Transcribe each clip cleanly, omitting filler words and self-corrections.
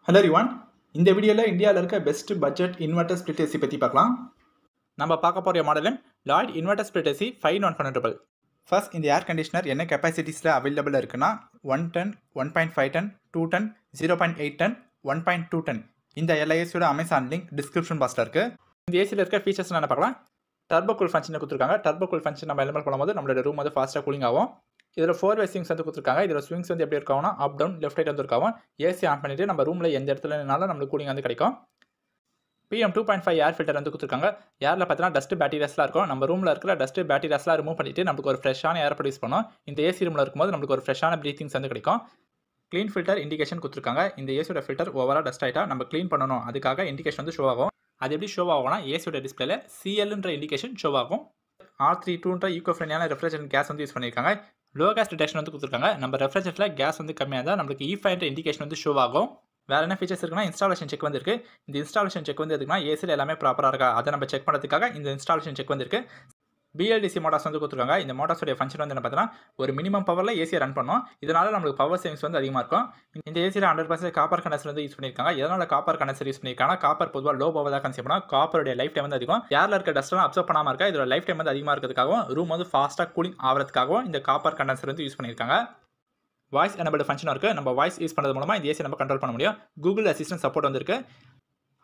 Hello everyone, இந்த வீடியோவில் இந்தியாவில் இருக்க best budget inverter split AC பற்றி பார்க்கலாம். நம்ம பார்க்க போகிற model Lloyd inverter split AC 5 நான் கன்வெர்ட்டபிள். ஃபர்ஸ்ட், இந்த ஏர் கண்டிஷனர் என்ன கெப்பாசிட்டிஸில் அவைலபிள் இருக்குன்னா 1 ton, 1.5 ton, 2 ton, 0.8 ton, 1.2 ton. இந்த எல்லா ஏசியோட அமேசான் லிங்க் டிஸ்கிரிப்ஷன் பாக்ஸில் இருக்குது. இந்த ஏசியில் இருக்க ஃபீச்சர்ஸ் என்ன பார்க்கலாம். டர்போ கூல் ஃபங்க்ஷன் கொடுத்துருக்காங்க. டர்போ கூல் ஃபங்க்ஷன் நம்ம எலிமெண்ட் பண்ணும்போது நம்மளோட ரூம் வந்து ஃபாஸ்ட்டாக கூலிங் ஆகும். இதில் 4 வே ஸ்விங்ஸ் வந்து கொடுத்துருக்காங்க. இதில் ஸ்விங்ஸ் வந்து எப்படி இருக்காங்கன்னா அப் டவுன் லெஃப்ட் ரைட் வந்து இருக்காவும். ஏசி ஆன் பண்ணிவிட்டு நம்ம ரூமில் எந்த இடத்துல நின்னாலும் நம்மளுக்கு கூலிங் வந்து கிடைக்கும். PM 2.5 ஏர் ஃபில்டர் வந்து கொடுத்துருக்காங்க. ஏரில் பார்த்தீங்கன்னா டஸ்ட் பேக்டீரியாஸ்லாம் இருக்கும். நம்ம ரூமில் இருக்கிற டஸ்ட் பேக்டீரியாஸ்லாம் ரிமூவ் பண்ணிவிட்டு நமக்கு ஒரு ஃப்ரெஷ்ஷான ஏர் ப்ரொடியூஸ் பண்ணும். இந்த ஏசி ரூமில் இருக்கும்போது நம்மளுக்கு ஒரு ஃப்ரெஷ்ஷான ப்ரீத்திங்ஸ் வந்து கிடைக்கும். க்ளீன் ஃபில்டர் இண்டிகேஷன் கொடுத்துருக்காங்க. இந்த ஏசியோட ஃபில்டர் ஓவராக டஸ்ட் ஆகிட்டா நம்ம க்ளீன் பண்ணணும், அதுக்காக இண்டிகேஷன் வந்து ஷோ ஆகும். அது எப்படி ஷோ ஆகும்னா ஏசியோட டிஸ்பிளேல CLன்ற இண்டிகேஷன் ஷோ ஆகும். R32ன்ற ஈகோ ஃப்ரெண்ட்லியான ரெஃப்ரிஜரேஷன் கேஸ் வந்து யூஸ் பண்ணியிருக்காங்க. லோ கேஸ் டிடெக்ஷன் வந்து கொடுத்துருக்காங்க. நம்ம ரெஃப்ரிஜரேட்டரில் கேஸ் வந்து கம்மியாக தான் நம்மளுக்கு E5ன்ற இண்டிகேஷன் வந்து ஷோ ஆகும். வேறு என்ன ஃபீச்சர்ஸ் இருக்குன்னா இன்ஸ்டாலேஷன் செக் வந்து இருக்குது. இந்த இன்ஸ்டாலேஷன் செக் வந்து எதுக்குன்னா ஏசியில் எல்லாமே ப்ராப்பராக இருக்கா அதை நம்ம செக் பண்ணுறதுக்காக இந்த இன்ஸ்டாலேஷன் செக் வந்து இருக்குது. BLDC மோட்டார்ஸ் வந்து கொடுத்துருக்காங்க. இந்த மோட்டார்ஸோட ஃபங்க்ஷன் வந்து என்ன பார்த்தீங்கன்னா ஒரு மினிமம் பவரில் ஏசியை ரன் பண்ணோம். இதனால் நம்மளுக்கு பவர் சேவிங்ஸ் வந்து அதிகமாக இருக்கும். இந்த ஏசியில் 100% காப்பர் கண்டன்சர் வந்து யூஸ் பண்ணியிருக்காங்க. எதனால் காப்பர் கண்டன்சர் யூஸ் பண்ணியிருக்காங்கன்னா காப்பர் பொதுவாக லோ பவர் தான் கன்சியூம் பண்ணால் காப்பருடைய லைஃப் டைம் வந்து அதிகம். ஏரில் இருக்க டஸ்ட்லாம் அப்சர்வ் பண்ணாமல் இருக்கா, இதோட லைஃப் டைம் வந்து அதிகமாக இருக்கிறதுக்காகவும் ரூம் வந்து ஃபாஸ்ட்டாக கூலிங் ஆகிறதுக்காகவும் இந்த காப்பர் கண்டன்சர் வந்து யூஸ் பண்ணியிருக்காங்க. வாய்ஸ் எனபிள் ஃபங்க்ஷன் இருக்குது. நம்ம வாய்ஸ் யூஸ் பண்ணுறது மூலமாக இந்த ஏசி நம்ம கண்ட்ரோல் பண்ண முடியும். கூகுள் அசிஸ்டன்ட் சப்போர்ட் வந்துருக்கு.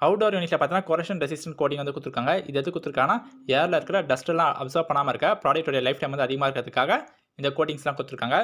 அவுட்டோர் யூனிட்டில் பார்த்தீங்கன்னா கொரஷன் ரெசிஸ்டன்ட் கோட்டிங் வந்து கொடுத்துருக்காங்க. இது எது கொடுத்துருக்காங்கன்னா ஏரில் இருக்கிற டஸ்ட்டெல்லாம் அப்சர்வ் பண்ணாமல் இருக்க ப்ராடக்டோட லைஃப் டைம் வந்து அதிகமாக இருக்கிறதுக்காக இந்த கோட்டிங்ஸ்லாம் கொடுத்துருக்காங்க.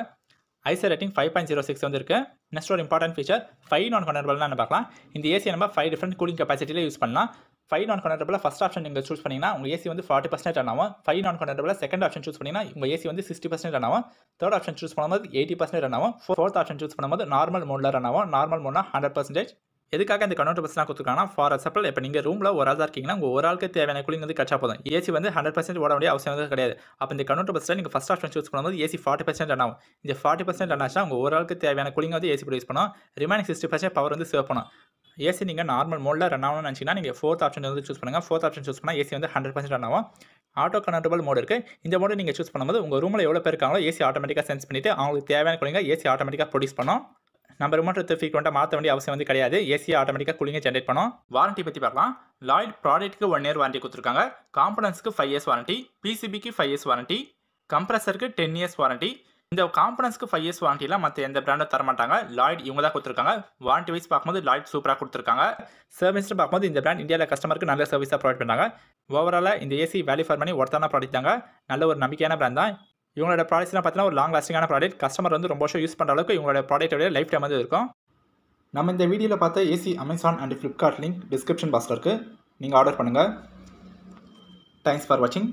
ஐசர் ரேட்டிங் 5.06 வந்து இருக்குது. நெக்ஸ்ட் ஒரு இம்பார்ட்டன்ட் ஃபீச்சர் 5 நான் கன்வெர்ட்டபிள்னு பார்க்கலாம். இந்த ஏசி நம்ம 5 டிஃப்ரெண்ட் கூலிங் கெப்பாசிட்டியில் யூஸ் பண்ணலாம். 5 நான் கன்வெர்ட்டபிள் ஃபஸ்ட் ஆப்ஷன் நீங்கள் சூஸ் பண்ணிங்கன்னா உங்கள் ஏசி வந்து 40% ரன் ஆகும். 5 நான் கன்வெர்ட்டபிள் செகண்ட் ஆப்ஷன் சூஸ் பண்ணிங்கன்னா உங்கள் ஏசி வந்து 60% ரன் ஆகும். தேர்ட் ஆப்ஷன் சூஸ் பண்ணும்போது 80% ரன் ஆகும். ஃபோர்த் ஆப்ஷன் சூஸ் பண்ணும்போது நார்மல் மோடில் ரன் ஆகும். நார்மல் மோட்னா 100%. எதுக்காக இந்த கன்வெர்ட்டபிள்ஸ்லாம் கொடுத்துருக்காங்கன்னா ஃபார் எக்ஸாம்பிள் இப்போ நீங்கள் ரூமில் ஒரு ஆள் தான் இருக்கீங்கன்னா உங்கள் ஒரு ஆளுக்கு தேவையான கூலிங் வந்து கச்சா போதும். ஏசி வந்து 100% ஓட வேண்டிய அவசியம் வந்து கிடையாது. அப்போ இந்த கன்வெர்ட்டபிள்ஸில் நீங்கள் ஃபஸ்ட் ஆப்ஷன் சூஸ் பண்ணும்போது ஏசி 40% ரன் ஆகும். இந்த 40% ரன் ஆச்சுன்னா உங்கள் ஒரு ஆளுக்கு தேவையான கூலிங் வந்து ஏசி ப்ரொடியூஸ் பண்ணும். ரிமைனிங் 60% பவர் வந்து சேவ் பண்ணும். ஏசி நீங்கள் நார்மல் மோடில் ரன் ஆகணும்னு நினச்சிங்கன்னா நீங்கள் ஃபோர்த் ஆப்ஷன் வந்து சூஸ் பண்ணுங்கள். ஃபோர்த் ஆப்ஷன் சூஸ் பண்ணால் ஏசி வந்து 100% ரன் ஆகும். ஆட்டோ கன்வெர்ட்டபிள் மோட் இருக்குது. இந்த மோடு நீங்கள் சூஸ் பண்ணும்போது உங்கள் ரூமில் எவ்வளோ பேர் இருக்காங்களோ ஏசி ஆட்டோமேட்டிக்காக சென்ஸ் பண்ணிவிட்டு அவங்களுக்கு தேவையான கூலிங்க ஏசி ஆட்டோமேட்டிக்காக ப்ரொடியூஸ் பண்ணும். நம்ம ரிமோட் எடுத்து ஃப்ரீக்வெண்ட்டாக மாற்ற வேண்டிய அவசியம் வந்து கிடையாது. ஏசி ஆட்டோமேட்டிக்காக கூலிங்கை ஜென்ரேட் பண்ணும். வாரண்ட்டி பற்றி பார்க்கலாம். லாய்ட் ப்ராடக்ட்டுக்கு 1 இயர் வாரண்ட்டி கொடுத்துருக்காங்க. காம்பனன்ட்ஸ்க்கு 5 இயர்ஸ் வாரண்ட்டி, PCBக்கு 5 இயர்ஸ் வாரண்ட்டி, கம்ப்ரஸருக்கு 10 இயர்ஸ் வாரண்ட்டி. இந்த காம்பனன்ட்ஸ்க்கு 5 இயர்ஸ் வாரண்டிலாம் மற்ற எந்த பிராண்டும் தரமாட்டாங்க. லாய்ட் இவங்க தான் கொடுத்துருக்காங்க. வாரண்ட்டி வைஸ் பார்க்கும்போது லாய்ட் சூப்பராக கொடுத்துருக்காங்க. சர்வீஸ்னு பார்க்கும்போது இந்த பிராண்ட் இந்தியாவில் கஸ்டமருக்கு நல்ல சர்வீஸாக ப்ரொவைட் பண்ணுறாங்க. ஓவராலாக இந்த ஏசி வேல்யூ ஃபார் மணி ஒர்த்தான ப்ராடக்ட் தாங்க. நல்ல ஒரு நம்பிக்கையான பிராண்ட் தான். இவங்களோட ப்ராடக்ட்ஸ்லாம் பார்த்தீங்கன்னா ஒரு லாங் லாஸ்டிங்கான ப்ராடக்ட். கஸ்டமர் வந்து ரொம்ப வருஷம் யூஸ் பண்ணுற அளவுக்கு இவங்களோட ப்ராடக்ட்டோட லைஃப் டைம் வந்து இருக்கும். நம்ம இந்த வீடியோவில் பார்த்த AC Amazon and Flipkart link description பாக்ஸில் இருக்குது. நீங்கள் ஆர்டர் பண்ணுங்கள். தேங்க்ஸ் ஃபார் வாட்சிங்.